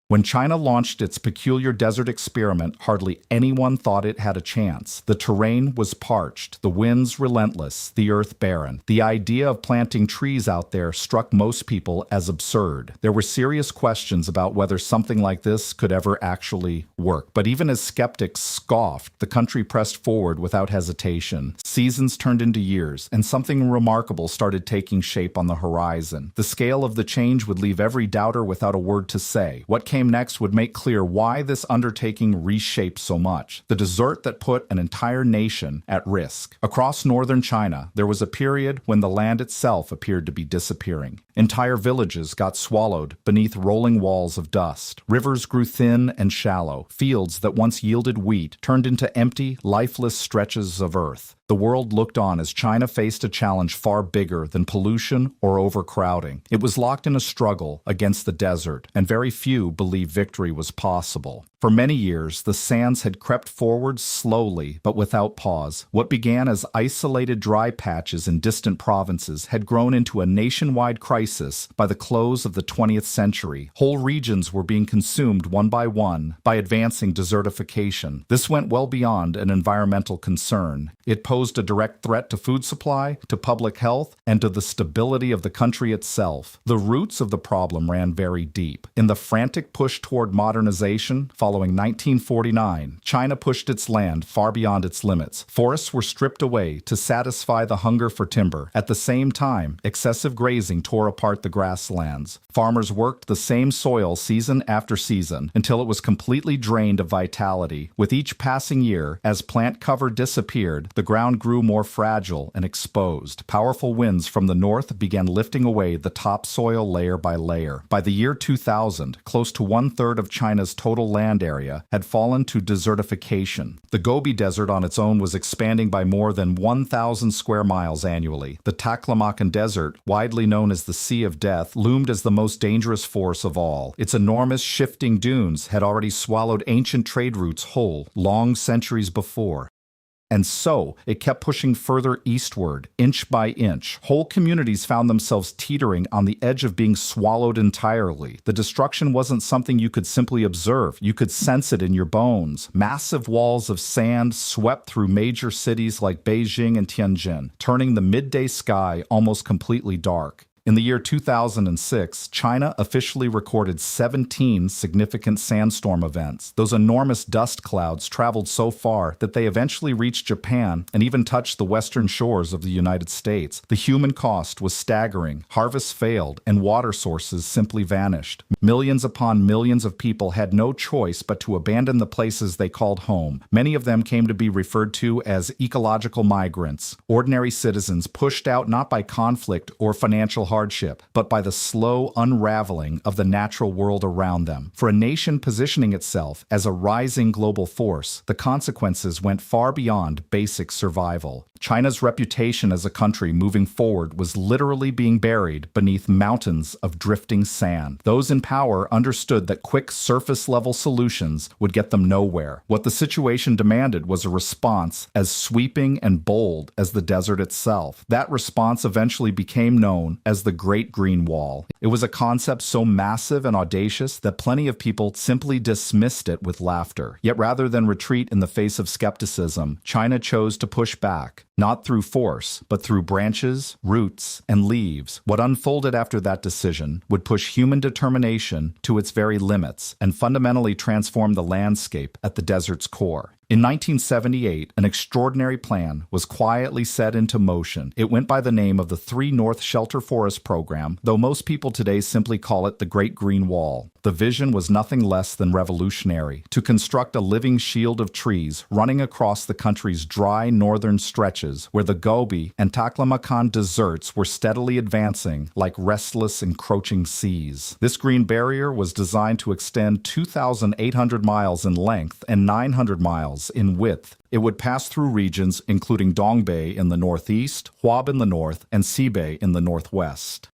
When China launched its peculiar desert experiment, hardly anyone thought it had a chance. The terrain was parched, the winds relentless, the earth barren. The idea of planting trees out there struck most people as absurd. There were serious questions about whether something like this could ever actually work. But even as skeptics scoffed, the country pressed forward without hesitation. Seasons turned into years, and something remarkable started taking shape on the horizon. The scale of the change would leave every doubter without a word to say. What came next would make clear why this undertaking reshaped so much. The desert that put an entire nation at risk. Across northern China, there was a period when the land itself appeared to be disappearing. Entire villages got swallowed beneath rolling walls of dust. Rivers grew thin and shallow. Fields that once yielded wheat turned into empty, lifeless stretches of earth. The world looked on as China faced a challenge far bigger than pollution or overcrowding. It was locked in a struggle against the desert, and very few believed victory was possible. For many years, the sands had crept forward slowly, but without pause. What began as isolated dry patches in distant provinces had grown into a nationwide crisis by the close of the 20th century. Whole regions were being consumed one by advancing desertification. This went well beyond an environmental concern. It posed a direct threat to food supply, to public health, and to the stability of the country itself. The roots of the problem ran very deep. In the frantic push toward modernization, following 1949, China pushed its land far beyond its limits. Forests were stripped away to satisfy the hunger for timber. At the same time, excessive grazing tore apart the grasslands. Farmers worked the same soil season after season until it was completely drained of vitality. With each passing year, as plant cover disappeared, the ground grew more fragile and exposed. Powerful winds from the north began lifting away the topsoil layer by layer. By the year 2000, close to one-third of China's total land area had fallen to desertification. The Gobi Desert on its own was expanding by more than 1,000 square miles annually. The Taklamakan Desert, widely known as the Sea of Death, loomed as the most dangerous force of all. Its enormous shifting dunes had already swallowed ancient trade routes whole, long centuries before. And so, it kept pushing further eastward, inch by inch. Whole communities found themselves teetering on the edge of being swallowed entirely. The destruction wasn't something you could simply observe. You could sense it in your bones. Massive walls of sand swept through major cities like Beijing and Tianjin, turning the midday sky almost completely dark. In the year 2006, China officially recorded 17 significant sandstorm events. Those enormous dust clouds traveled so far that they eventually reached Japan and even touched the western shores of the United States. The human cost was staggering. Harvests failed, and water sources simply vanished. Millions upon millions of people had no choice but to abandon the places they called home. Many of them came to be referred to as ecological migrants, ordinary citizens pushed out not by conflict or financial hardship, but by the slow unraveling of the natural world around them. For a nation positioning itself as a rising global force, the consequences went far beyond basic survival. China's reputation as a country moving forward was literally being buried beneath mountains of drifting sand. Those in power understood that quick surface-level solutions would get them nowhere. What the situation demanded was a response as sweeping and bold as the desert itself. That response eventually became known as the Great Green Wall. It was a concept so massive and audacious that plenty of people simply dismissed it with laughter. Yet rather than retreat in the face of skepticism, China chose to push back. Not through force, but through branches, roots, and leaves. What unfolded after that decision would push human determination to its very limits and fundamentally transform the landscape at the desert's core. In 1978, an extraordinary plan was quietly set into motion. It went by the name of the 3 North Shelter Forest Program, though most people today simply call it the Great Green Wall. The vision was nothing less than revolutionary: to construct a living shield of trees running across the country's dry northern stretches where the Gobi and Taklamakan deserts were steadily advancing like restless, encroaching seas. This green barrier was designed to extend 2,800 miles in length and 900 miles in width. It would pass through regions including Dongbei in the northeast, Huab in the north, and Xibei in the northwest.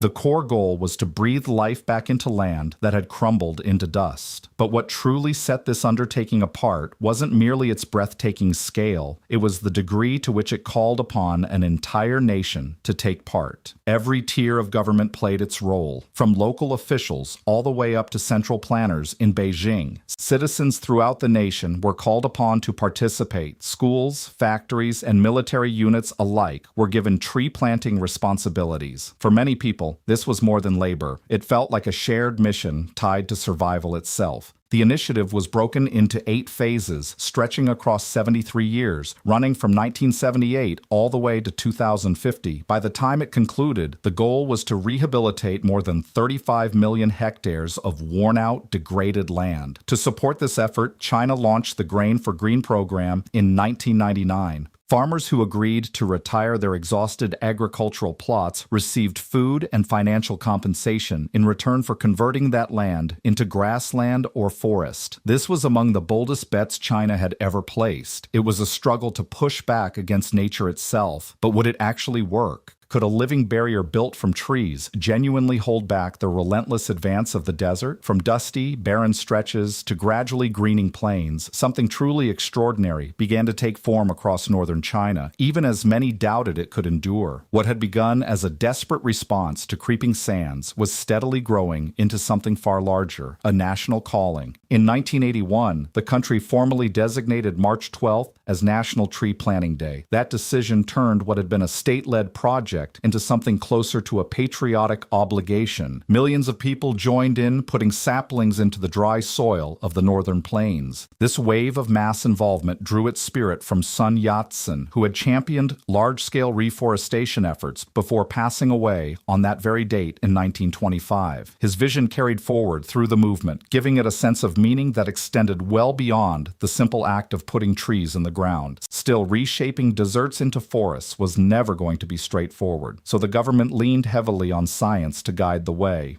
The core goal was to breathe life back into land that had crumbled into dust. But what truly set this undertaking apart wasn't merely its breathtaking scale, it was the degree to which it called upon an entire nation to take part. Every tier of government played its role, from local officials all the way up to central planners in Beijing. Citizens throughout the nation were called upon to participate. Schools, factories, and military units alike were given tree planting responsibilities. For many people, this was more than labor. It felt like a shared mission tied to survival itself. The initiative was broken into 8 phases, stretching across 73 years, running from 1978 all the way to 2050. By the time it concluded, the goal was to rehabilitate more than 35 million hectares of worn-out, degraded land. To support this effort, China launched the Grain for Green program in 1999. Farmers who agreed to retire their exhausted agricultural plots received food and financial compensation in return for converting that land into grassland or forest. This was among the boldest bets China had ever placed. It was a struggle to push back against nature itself, but would it actually work? Could a living barrier built from trees genuinely hold back the relentless advance of the desert? From dusty, barren stretches to gradually greening plains, something truly extraordinary began to take form across northern China, even as many doubted it could endure. What had begun as a desperate response to creeping sands was steadily growing into something far larger, a national calling. In 1981, the country formally designated March 12th as National Tree Planting Day. That decision turned what had been a state-led project into something closer to a patriotic obligation. Millions of people joined in, putting saplings into the dry soil of the northern plains. This wave of mass involvement drew its spirit from Sun Yat-sen, who had championed large-scale reforestation efforts before passing away on that very date in 1925. His vision carried forward through the movement, giving it a sense of meaning that extended well beyond the simple act of putting trees in the ground. Still, reshaping deserts into forests was never going to be straightforward, so the government leaned heavily on science to guide the way.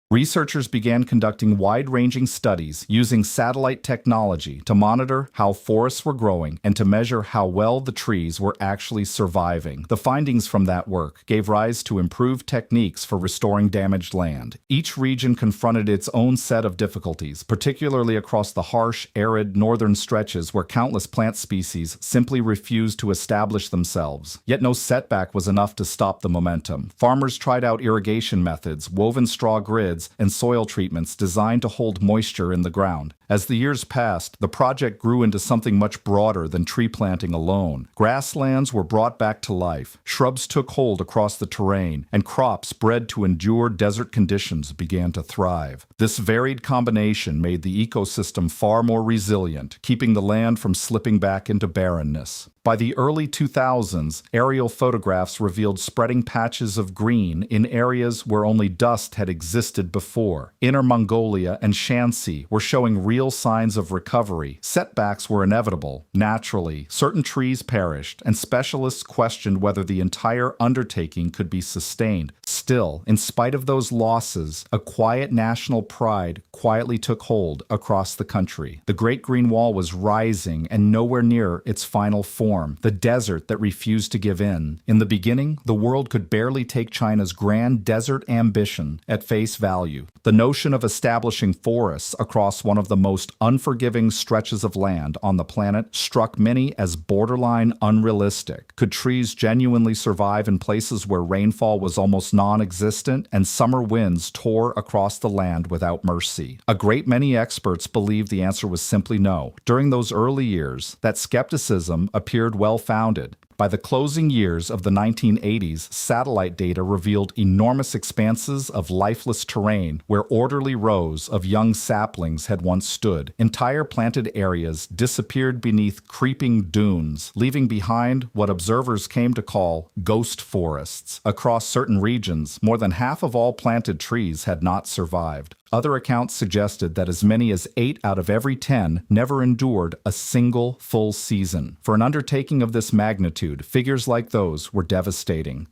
Researchers began conducting wide-ranging studies using satellite technology to monitor how forests were growing and to measure how well the trees were actually surviving. The findings from that work gave rise to improved techniques for restoring damaged land. Each region confronted its own set of difficulties, particularly across the harsh, arid northern stretches where countless plant species simply refused to establish themselves. Yet no setback was enough to stop the momentum. Farmers tried out irrigation methods, woven straw grids, and soil treatments designed to hold moisture in the ground. As the years passed, the project grew into something much broader than tree planting alone. Grasslands were brought back to life, shrubs took hold across the terrain, and crops bred to endure desert conditions began to thrive. This varied combination made the ecosystem far more resilient, keeping the land from slipping back into barrenness. By the early 2000s, aerial photographs revealed spreading patches of green in areas where only dust had existed before. Inner Mongolia and Shanxi were showing real signs of recovery. Setbacks were inevitable. Naturally, certain trees perished, and specialists questioned whether the entire undertaking could be sustained. Still, in spite of those losses, a quiet national pride quietly took hold across the country. The Great Green Wall was rising and nowhere near its final form, the desert that refused to give in. In the beginning, the world could barely take China's grand desert ambition at face value. The notion of establishing forests across one of the most unforgiving stretches of land on the planet struck many as borderline unrealistic. Could trees genuinely survive in places where rainfall was almost non-existent and summer winds tore across the land without mercy? A great many experts believed the answer was simply no. During those early years, that skepticism appeared well-founded. By the closing years of the 1980s, satellite data revealed enormous expanses of lifeless terrain where orderly rows of young saplings had once stood. Entire planted areas disappeared beneath creeping dunes, leaving behind what observers came to call ghost forests. Across certain regions, more than half of all planted trees had not survived. Other accounts suggested that as many as 8 out of every 10 never endured a single full season. For an undertaking of this magnitude, figures like those were devastating.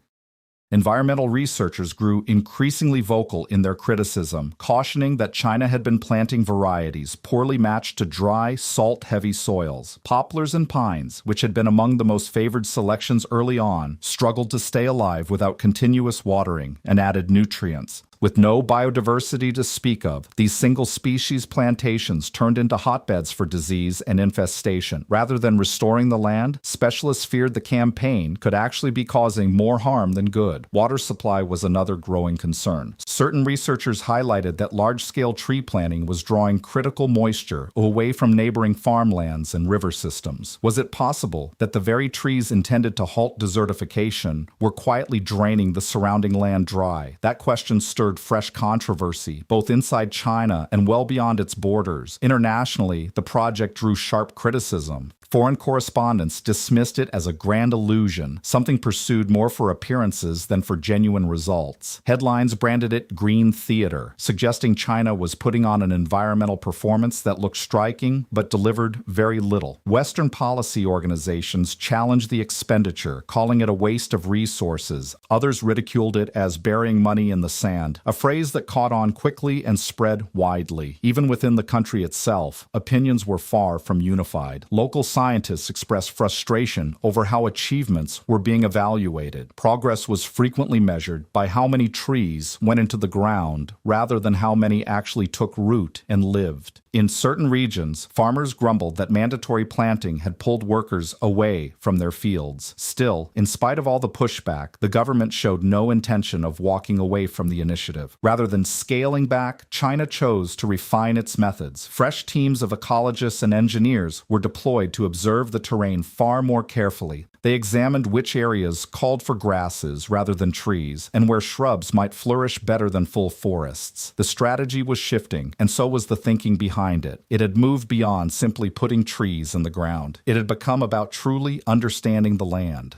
Environmental researchers grew increasingly vocal in their criticism, cautioning that China had been planting varieties poorly matched to dry, salt-heavy soils. Poplars and pines, which had been among the most favored selections early on, struggled to stay alive without continuous watering and added nutrients. With no biodiversity to speak of, these single-species plantations turned into hotbeds for disease and infestation. Rather than restoring the land, specialists feared the campaign could actually be causing more harm than good. Water supply was another growing concern. Certain researchers highlighted that large-scale tree planting was drawing critical moisture away from neighboring farmlands and river systems. Was it possible that the very trees intended to halt desertification were quietly draining the surrounding land dry? That question stirred fresh controversy, both inside China and well beyond its borders. Internationally, the project drew sharp criticism. Foreign correspondents dismissed it as a grand illusion, something pursued more for appearances than for genuine results. Headlines branded it green theater, suggesting China was putting on an environmental performance that looked striking but delivered very little. Western policy organizations challenged the expenditure, calling it a waste of resources. Others ridiculed it as burying money in the sand, a phrase that caught on quickly and spread widely. Even within the country itself, opinions were far from unified. Local scientists expressed frustration over how achievements were being evaluated. Progress was frequently measured by how many trees went into the ground rather than how many actually took root and lived. In certain regions, farmers grumbled that mandatory planting had pulled workers away from their fields. Still, in spite of all the pushback, the government showed no intention of walking away from the initiative. Rather than scaling back, China chose to refine its methods. Fresh teams of ecologists and engineers were deployed to observe the terrain far more carefully. They examined which areas called for grasses rather than trees, and where shrubs might flourish better than full forests. The strategy was shifting, and so was the thinking behind it. It had moved beyond simply putting trees in the ground. It had become about truly understanding the land.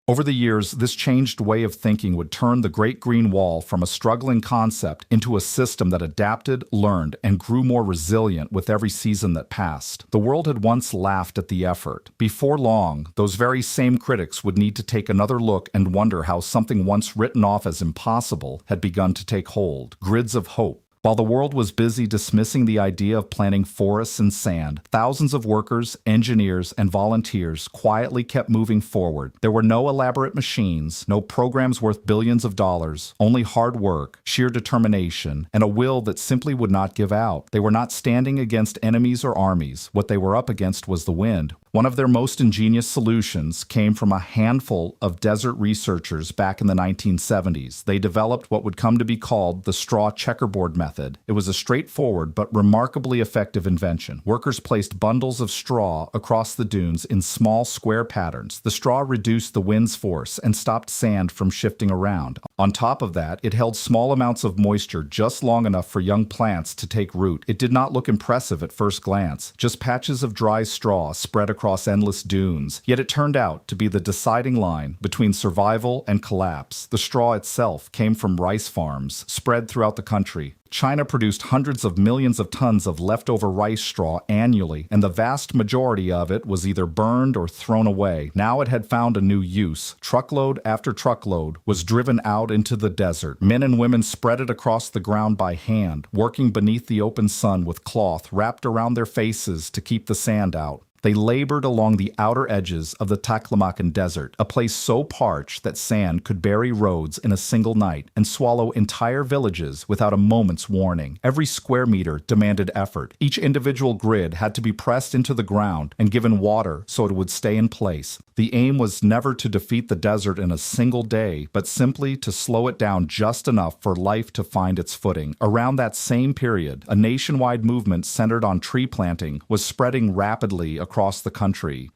Over the years, this changed way of thinking would turn the Great Green Wall from a struggling concept into a system that adapted, learned, and grew more resilient with every season that passed. The world had once laughed at the effort. Before long, those very same critics would need to take another look and wonder how something once written off as impossible had begun to take hold. Grids of hope. While the world was busy dismissing the idea of planting forests and sand, thousands of workers, engineers, and volunteers quietly kept moving forward. There were no elaborate machines, no programs worth billions of dollars, only hard work, sheer determination, and a will that simply would not give out. They were not standing against enemies or armies. What they were up against was the wind. One of their most ingenious solutions came from a handful of desert researchers back in the 1970s. They developed what would come to be called the straw checkerboard method. It was a straightforward but remarkably effective invention. Workers placed bundles of straw across the dunes in small square patterns. The straw reduced the wind's force and stopped sand from shifting around. On top of that, it held small amounts of moisture just long enough for young plants to take root. It did not look impressive at first glance, just patches of dry straw spread across endless dunes. Yet it turned out to be the deciding line between survival and collapse. The straw itself came from rice farms spread throughout the country. China produced hundreds of millions of tons of leftover rice straw annually, and the vast majority of it was either burned or thrown away. Now it had found a new use. Truckload after truckload was driven out into the desert. Men and women spread it across the ground by hand, working beneath the open sun with cloth wrapped around their faces to keep the sand out. They labored along the outer edges of the Taklamakan Desert, a place so parched that sand could bury roads in a single night and swallow entire villages without a moment's warning. Every square meter demanded effort. Each individual grid had to be pressed into the ground and given water so it would stay in place. The aim was never to defeat the desert in a single day, but simply to slow it down just enough for life to find its footing. Around that same period, a nationwide movement centered on tree planting was spreading rapidly across the country.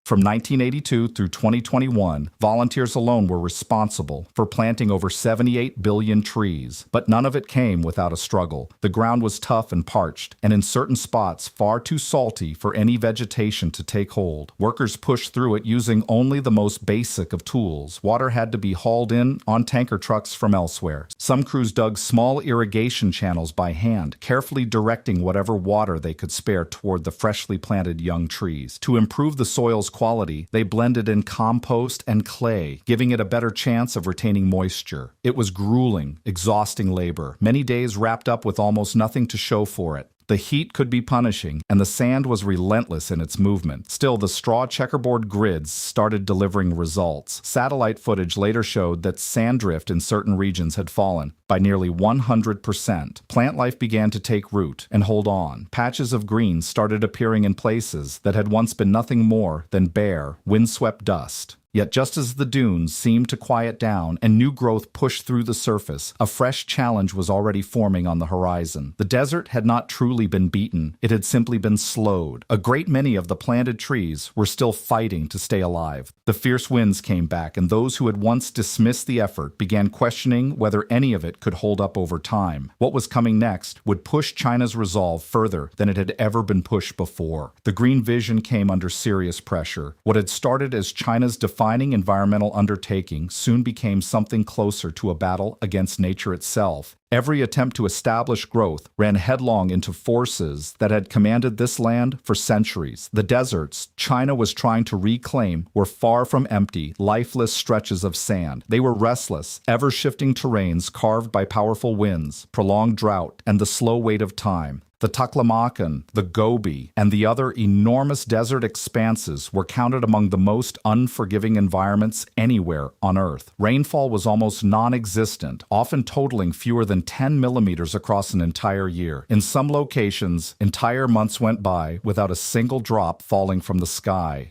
From 1982 through 2021, volunteers alone were responsible for planting over 78 billion trees, but none of it came without a struggle. The ground was tough and parched, and in certain spots far too salty for any vegetation to take hold. Workers pushed through it using only the most basic of tools. Water had to be hauled in on tanker trucks from elsewhere. Some crews dug small irrigation channels by hand, carefully directing whatever water they could spare toward the freshly planted young trees. To improve the soil's quality, they blended in compost and clay, giving it a better chance of retaining moisture. It was grueling, exhausting labor, many days wrapped up with almost nothing to show for it. The heat could be punishing, and the sand was relentless in its movement. Still, the straw checkerboard grids started delivering results. Satellite footage later showed that sand drift in certain regions had fallen by nearly 100%. Plant life began to take root and hold on. Patches of green started appearing in places that had once been nothing more than bare, windswept dust. Yet just as the dunes seemed to quiet down and new growth pushed through the surface, a fresh challenge was already forming on the horizon. The desert had not truly been beaten, it had simply been slowed. A great many of the planted trees were still fighting to stay alive. The fierce winds came back, and those who had once dismissed the effort began questioning whether any of it could hold up over time. What was coming next would push China's resolve further than it had ever been pushed before. The green vision came under serious pressure. What had started as China's defining environmental undertaking soon became something closer to a battle against nature itself. Every attempt to establish growth ran headlong into forces that had commanded this land for centuries. The deserts China was trying to reclaim were far from empty, lifeless stretches of sand. They were restless, ever-shifting terrains carved by powerful winds, prolonged drought, and the slow weight of time. The Taklamakan, the Gobi, and the other enormous desert expanses were counted among the most unforgiving environments anywhere on Earth. Rainfall was almost non-existent, often totaling fewer than 10 millimeters across an entire year. In some locations, entire months went by without a single drop falling from the sky.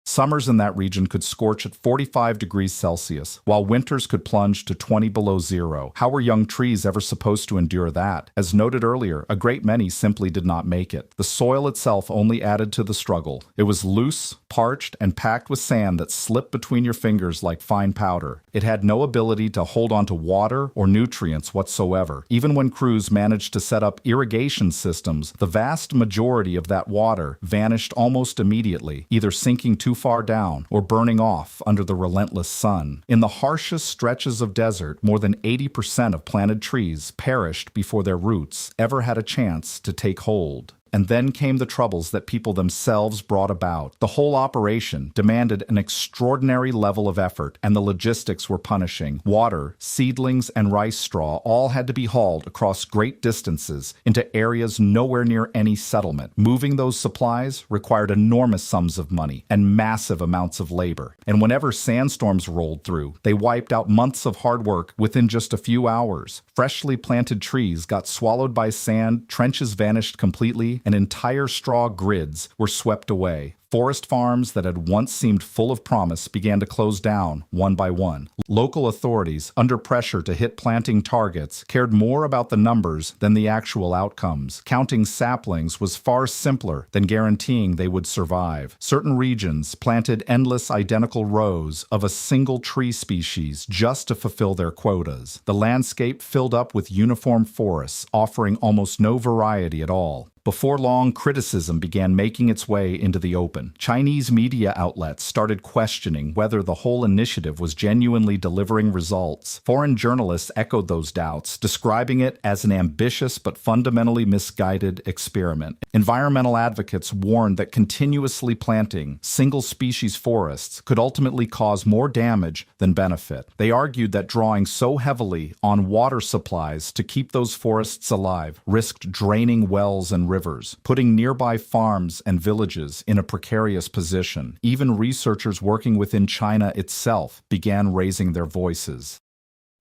Summers in that region could scorch at 45 degrees Celsius, while winters could plunge to 20 below zero. How were young trees ever supposed to endure that? As noted earlier, a great many simply did not make it. The soil itself only added to the struggle. It was loose, parched, and packed with sand that slipped between your fingers like fine powder. It had no ability to hold on to water or nutrients whatsoever. Even when crews managed to set up irrigation systems, the vast majority of that water vanished almost immediately, either sinking too far down or burning off under the relentless sun. In the harshest stretches of desert, more than 80% of planted trees perished before their roots ever had a chance to take hold. And then came the troubles that people themselves brought about. The whole operation demanded an extraordinary level of effort, and the logistics were punishing. Water, seedlings, and rice straw all had to be hauled across great distances into areas nowhere near any settlement. Moving those supplies required enormous sums of money and massive amounts of labor. And whenever sandstorms rolled through, they wiped out months of hard work within just a few hours. Freshly planted trees got swallowed by sand, trenches vanished completely, and entire straw grids were swept away. Forest farms that had once seemed full of promise began to close down one by one. Local authorities, under pressure to hit planting targets, cared more about the numbers than the actual outcomes. Counting saplings was far simpler than guaranteeing they would survive. Certain regions planted endless identical rows of a single tree species just to fulfill their quotas. The landscape filled up with uniform forests, offering almost no variety at all. Before long, criticism began making its way into the open. Chinese media outlets started questioning whether the whole initiative was genuinely delivering results. Foreign journalists echoed those doubts, describing it as an ambitious but fundamentally misguided experiment. Environmental advocates warned that continuously planting single-species forests could ultimately cause more damage than benefit. They argued that drawing so heavily on water supplies to keep those forests alive risked draining wells and rivers, putting nearby farms and villages in a precarious position. Even researchers working within China itself began raising their voices.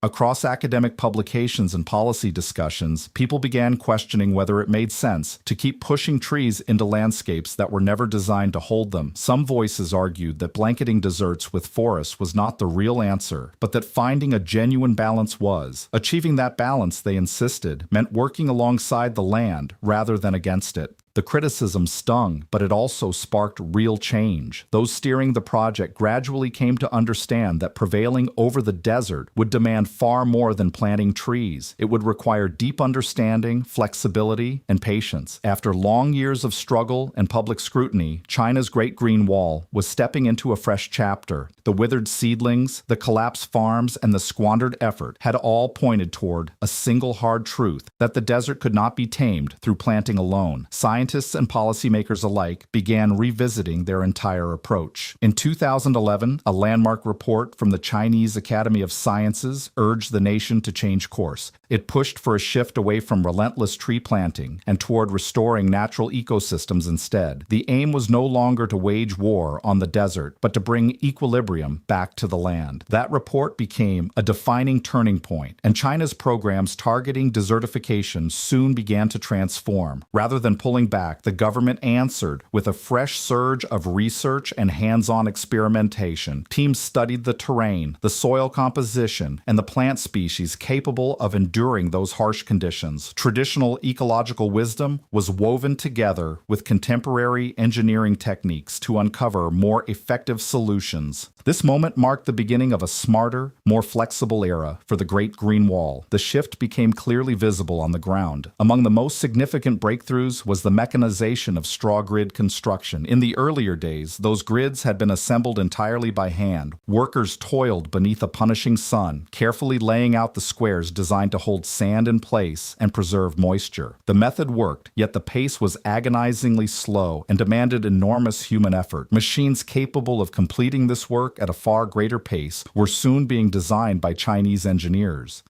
Across academic publications and policy discussions, people began questioning whether it made sense to keep pushing trees into landscapes that were never designed to hold them. Some voices argued that blanketing deserts with forests was not the real answer, but that finding a genuine balance was. Achieving that balance, they insisted, meant working alongside the land rather than against it. The criticism stung, but it also sparked real change. Those steering the project gradually came to understand that prevailing over the desert would demand far more than planting trees. It would require deep understanding, flexibility, and patience. After long years of struggle and public scrutiny, China's Great Green Wall was stepping into a fresh chapter. The withered seedlings, the collapsed farms, and the squandered effort had all pointed toward a single hard truth, that the desert could not be tamed through planting alone. Science scientists and policymakers alike began revisiting their entire approach. In 2011, a landmark report from the Chinese Academy of Sciences urged the nation to change course. It pushed for a shift away from relentless tree planting and toward restoring natural ecosystems instead. The aim was no longer to wage war on the desert, but to bring equilibrium back to the land. That report became a defining turning point, and China's programs targeting desertification soon began to transform. Rather than pulling back, the government answered with a fresh surge of research and hands-on experimentation. Teams studied the terrain, the soil composition, and the plant species capable of enduring those harsh conditions. Traditional ecological wisdom was woven together with contemporary engineering techniques to uncover more effective solutions. This moment marked the beginning of a smarter, more flexible era for the Great Green Wall. The shift became clearly visible on the ground. Among the most significant breakthroughs was the mechanization of straw grid construction. In the earlier days, those grids had been assembled entirely by hand. Workers toiled beneath a punishing sun, carefully laying out the squares designed to hold sand in place and preserve moisture. The method worked, yet the pace was agonizingly slow and demanded enormous human effort. Machines capable of completing this work at a far greater pace were soon being designed by Chinese engineers.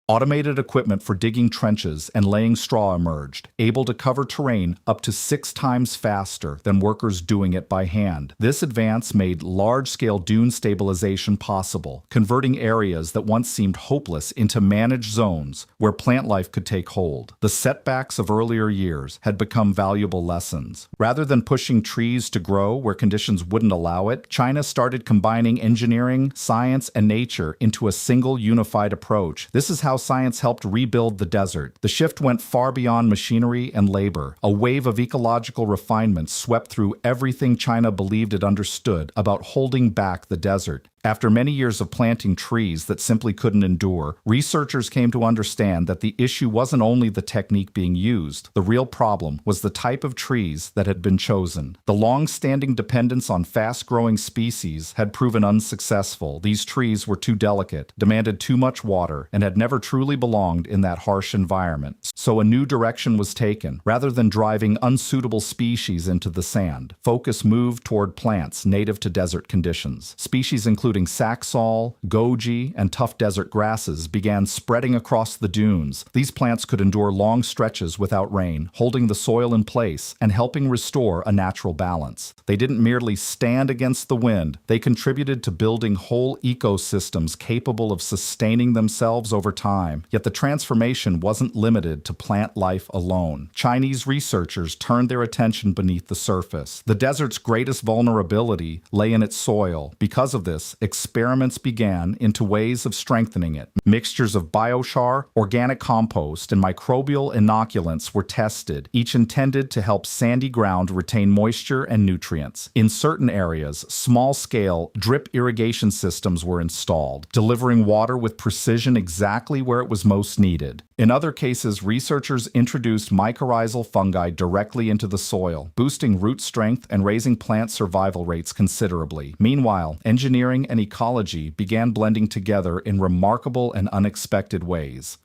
Automated equipment for digging trenches and laying straw emerged, able to cover terrain up to 6 times faster than workers doing it by hand. This advance made large-scale dune stabilization possible, converting areas that once seemed hopeless into managed zones where plant life could take hold. The setbacks of earlier years had become valuable lessons. Rather than pushing trees to grow where conditions wouldn't allow it, China started combining engineering, science, and nature into a single unified approach. This is how science helped rebuild the desert. The shift went far beyond machinery and labor. A wave of ecological refinement swept through everything China believed it understood about holding back the desert. After many years of planting trees that simply couldn't endure, researchers came to understand that the issue wasn't only the technique being used. The real problem was the type of trees that had been chosen. The long-standing dependence on fast-growing species had proven unsuccessful. These trees were too delicate, demanded too much water, and had never truly belonged in that harsh environment. So a new direction was taken. Rather than driving unsuitable species into the sand, focus moved toward plants native to desert conditions. Species including saxaul, goji, and tough desert grasses began spreading across the dunes. These plants could endure long stretches without rain, holding the soil in place and helping restore a natural balance. They didn't merely stand against the wind, they contributed to building whole ecosystems capable of sustaining themselves over time. Yet the transformation wasn't limited to plant life alone. Chinese researchers turned their attention beneath the surface. The desert's greatest vulnerability lay in its soil. Because of this, experiments began into ways of strengthening it. Mixtures of biochar, organic compost, and microbial inoculants were tested, each intended to help sandy ground retain moisture and nutrients. In certain areas, small-scale drip irrigation systems were installed, delivering water with precision exactly where it was most needed. In other cases, researchers introduced mycorrhizal fungi directly into the soil, boosting root strength and raising plant survival rates considerably. Meanwhile, engineering and ecology began blending together in remarkable and unexpected ways.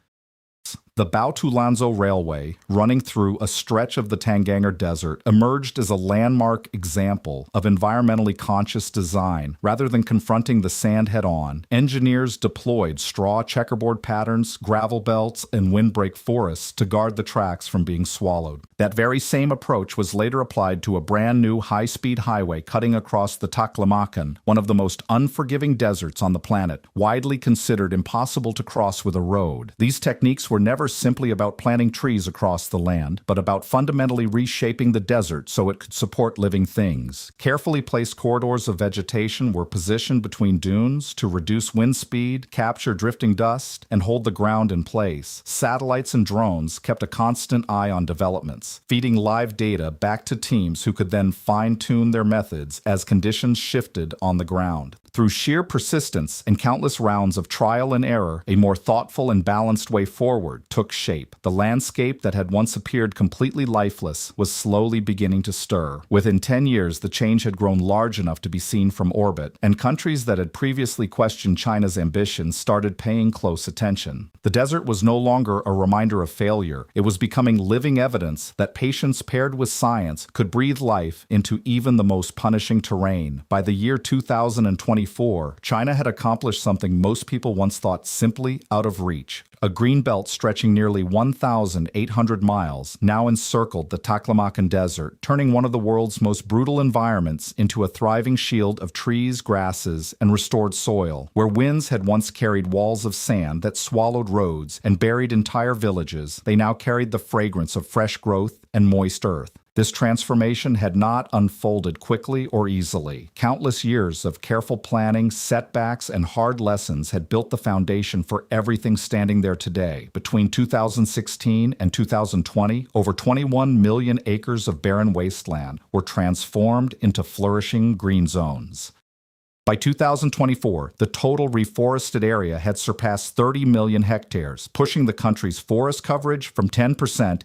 The Baotulanzhou Railway, running through a stretch of the Tanganger Desert, emerged as a landmark example of environmentally conscious design. Rather than confronting the sand head-on, engineers deployed straw checkerboard patterns, gravel belts, and windbreak forests to guard the tracks from being swallowed. That very same approach was later applied to a brand-new high-speed highway cutting across the Taklamakan, one of the most unforgiving deserts on the planet, widely considered impossible to cross with a road. These techniques were never simply about planting trees across the land, but about fundamentally reshaping the desert so it could support living things. Carefully placed corridors of vegetation were positioned between dunes to reduce wind speed, capture drifting dust, and hold the ground in place. Satellites and drones kept a constant eye on developments, feeding live data back to teams who could then fine-tune their methods as conditions shifted on the ground. Through sheer persistence and countless rounds of trial and error, a more thoughtful and balanced way forward took shape. The landscape that had once appeared completely lifeless was slowly beginning to stir. Within 10 years, the change had grown large enough to be seen from orbit, and countries that had previously questioned China's ambitions started paying close attention. The desert was no longer a reminder of failure. It was becoming living evidence that patience paired with science could breathe life into even the most punishing terrain. By the year 2024, China had accomplished something most people once thought simply out of reach. A green belt stretching nearly 1,800 miles now encircled the Taklamakan Desert, turning one of the world's most brutal environments into a thriving shield of trees, grasses, and restored soil. Where winds had once carried walls of sand that swallowed roads and buried entire villages, they now carried the fragrance of fresh growth and moist earth. This transformation had not unfolded quickly or easily. Countless years of careful planning, setbacks, and hard lessons had built the foundation for everything standing there today. Between 2016 and 2020, over 21 million acres of barren wasteland were transformed into flourishing green zones. By 2024, the total reforested area had surpassed 30 million hectares, pushing the country's forest coverage from 10%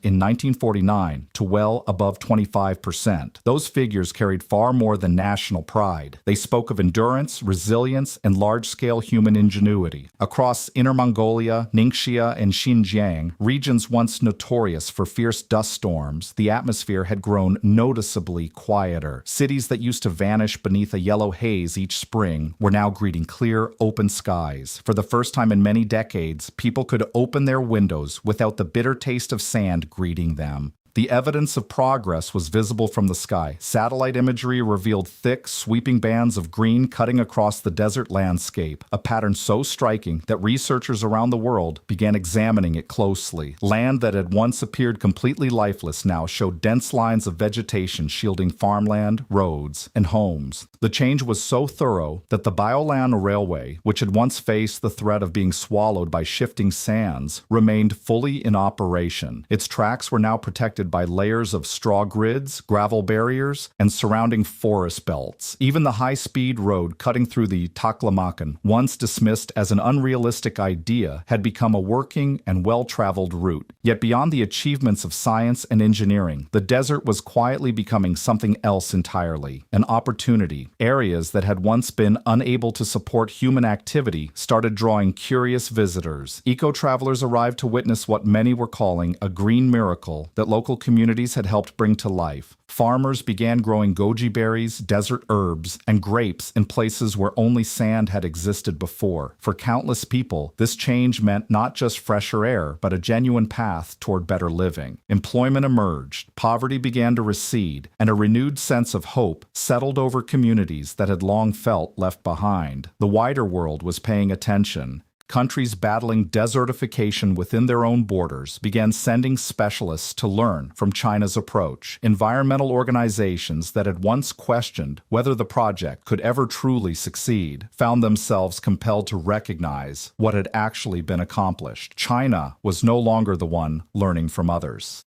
in 1949 to well above 25%. Those figures carried far more than national pride. They spoke of endurance, resilience, and large-scale human ingenuity. Across Inner Mongolia, Ningxia, and Xinjiang, regions once notorious for fierce dust storms, the atmosphere had grown noticeably quieter. Cities that used to vanish beneath a yellow haze each spring were now greeting clear, open skies. For the first time in many decades, people could open their windows without the bitter taste of sand greeting them. The evidence of progress was visible from the sky. Satellite imagery revealed thick, sweeping bands of green cutting across the desert landscape, a pattern so striking that researchers around the world began examining it closely. Land that had once appeared completely lifeless now showed dense lines of vegetation shielding farmland, roads, and homes. The change was so thorough that the Biolan Railway, which had once faced the threat of being swallowed by shifting sands, remained fully in operation. Its tracks were now protected by layers of straw grids, gravel barriers, and surrounding forest belts. Even the high-speed road cutting through the Taklamakan, once dismissed as an unrealistic idea, had become a working and well-traveled route. Yet beyond the achievements of science and engineering, the desert was quietly becoming something else entirely, an opportunity. Areas that had once been unable to support human activity started drawing curious visitors. Eco-travelers arrived to witness what many were calling a green miracle that local communities had helped bring to life. Farmers began growing goji berries, desert herbs, and grapes in places where only sand had existed before. For countless people, this change meant not just fresher air, but a genuine path toward better living. Employment emerged, poverty began to recede, and a renewed sense of hope settled over communities that had long felt left behind. The wider world was paying attention. Countries battling desertification within their own borders began sending specialists to learn from China's approach. Environmental organizations that had once questioned whether the project could ever truly succeed found themselves compelled to recognize what had actually been accomplished. China was no longer the one learning from others.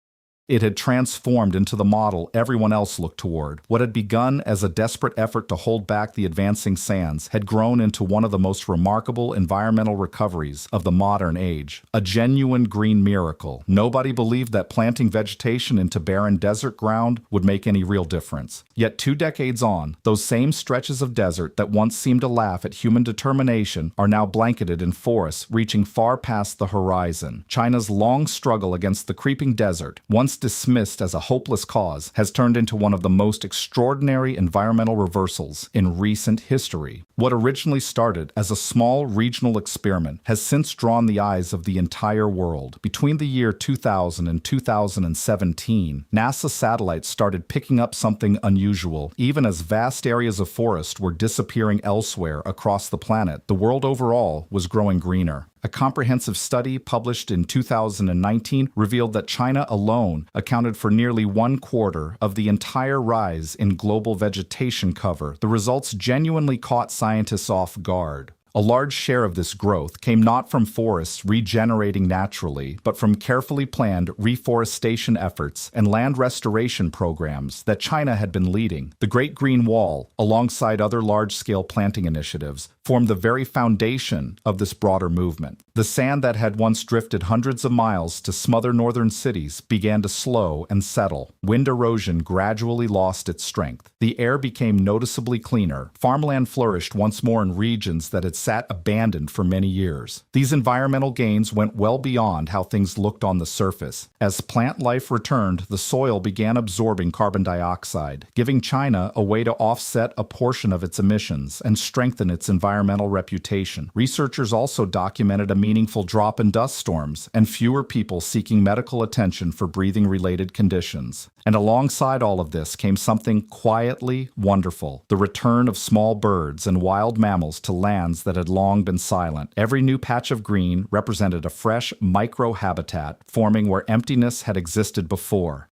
It had transformed into the model everyone else looked toward. What had begun as a desperate effort to hold back the advancing sands had grown into one of the most remarkable environmental recoveries of the modern age. A genuine green miracle. Nobody believed that planting vegetation into barren desert ground would make any real difference. Yet 2 decades on, those same stretches of desert that once seemed to laugh at human determination are now blanketed in forests reaching far past the horizon. China's long struggle against the creeping desert, once dismissed as a hopeless cause, has turned into one of the most extraordinary environmental reversals in recent history. What originally started as a small regional experiment has since drawn the eyes of the entire world. Between the year 2000 and 2017, NASA satellites started picking up something unusual. Even as vast areas of forest were disappearing elsewhere across the planet, the world overall was growing greener. A comprehensive study published in 2019 revealed that China alone accounted for nearly 1/4 of the entire rise in global vegetation cover. The results genuinely caught scientists off guard. A large share of this growth came not from forests regenerating naturally, but from carefully planned reforestation efforts and land restoration programs that China had been leading. The Great Green Wall, alongside other large-scale planting initiatives, formed the very foundation of this broader movement. The sand that had once drifted hundreds of miles to smother northern cities began to slow and settle. Wind erosion gradually lost its strength. The air became noticeably cleaner. Farmland flourished once more in regions that had sat abandoned for many years. These environmental gains went well beyond how things looked on the surface. As plant life returned, the soil began absorbing carbon dioxide, giving China a way to offset a portion of its emissions and strengthen its environmental reputation. Researchers also documented a meaningful drop in dust storms and fewer people seeking medical attention for breathing-related conditions. And alongside all of this came something quietly wonderful: the return of small birds and wild mammals to lands that had long been silent. Every new patch of green represented a fresh micro-habitat, forming where emptiness had existed before.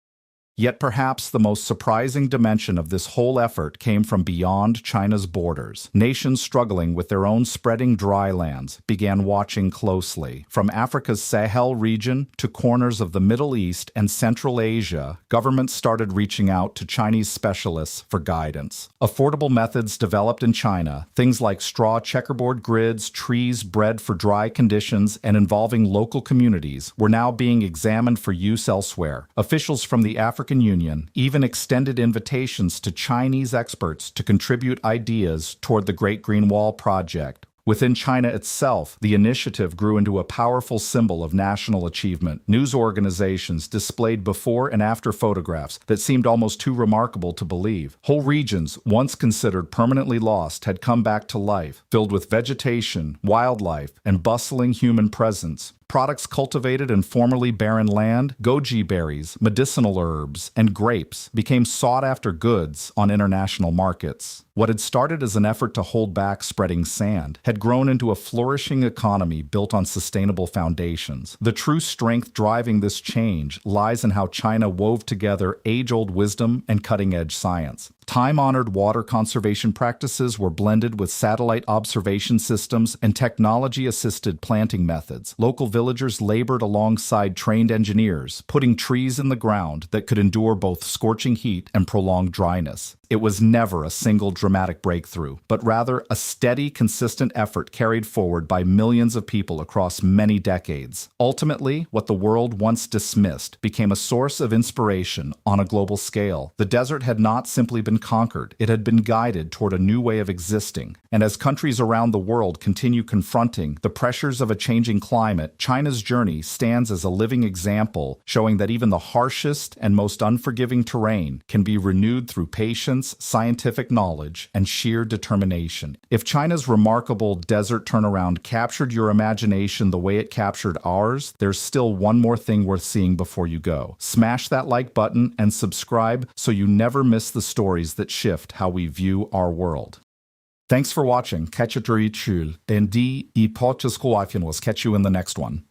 Yet perhaps the most surprising dimension of this whole effort came from beyond China's borders. Nations struggling with their own spreading dry lands began watching closely. From Africa's Sahel region to corners of the Middle East and Central Asia, governments started reaching out to Chinese specialists for guidance. Affordable methods developed in China, things like straw checkerboard grids, trees bred for dry conditions, and involving local communities, were now being examined for use elsewhere. Officials from the African Union even extended invitations to Chinese experts to contribute ideas toward the Great Green Wall project. Within China itself, the initiative grew into a powerful symbol of national achievement. News organizations displayed before and after photographs that seemed almost too remarkable to believe. Whole regions, once considered permanently lost, had come back to life, filled with vegetation, wildlife, and bustling human presence. Products cultivated in formerly barren land, goji berries, medicinal herbs, and grapes became sought-after goods on international markets. What had started as an effort to hold back spreading sand had grown into a flourishing economy built on sustainable foundations. The true strength driving this change lies in how China wove together age-old wisdom and cutting-edge science. Time-honored water conservation practices were blended with satellite observation systems and technology-assisted planting methods. Local villagers labored alongside trained engineers, putting trees in the ground that could endure both scorching heat and prolonged dryness. It was never a single dramatic breakthrough, but rather a steady, consistent effort carried forward by millions of people across many decades. Ultimately, what the world once dismissed became a source of inspiration on a global scale. The desert had not simply been conquered, it had been guided toward a new way of existing. And as countries around the world continue confronting the pressures of a changing climate, China's journey stands as a living example, showing that even the harshest and most unforgiving terrain can be renewed through patience, scientific knowledge, and sheer determination. If China's remarkable desert turnaround captured your imagination the way it captured ours, there's still one more thing worth seeing before you go. Smash that like button and subscribe so you never miss the stories that shift how we view our world. Thanks for watching. Catch you, and catch you in the next one.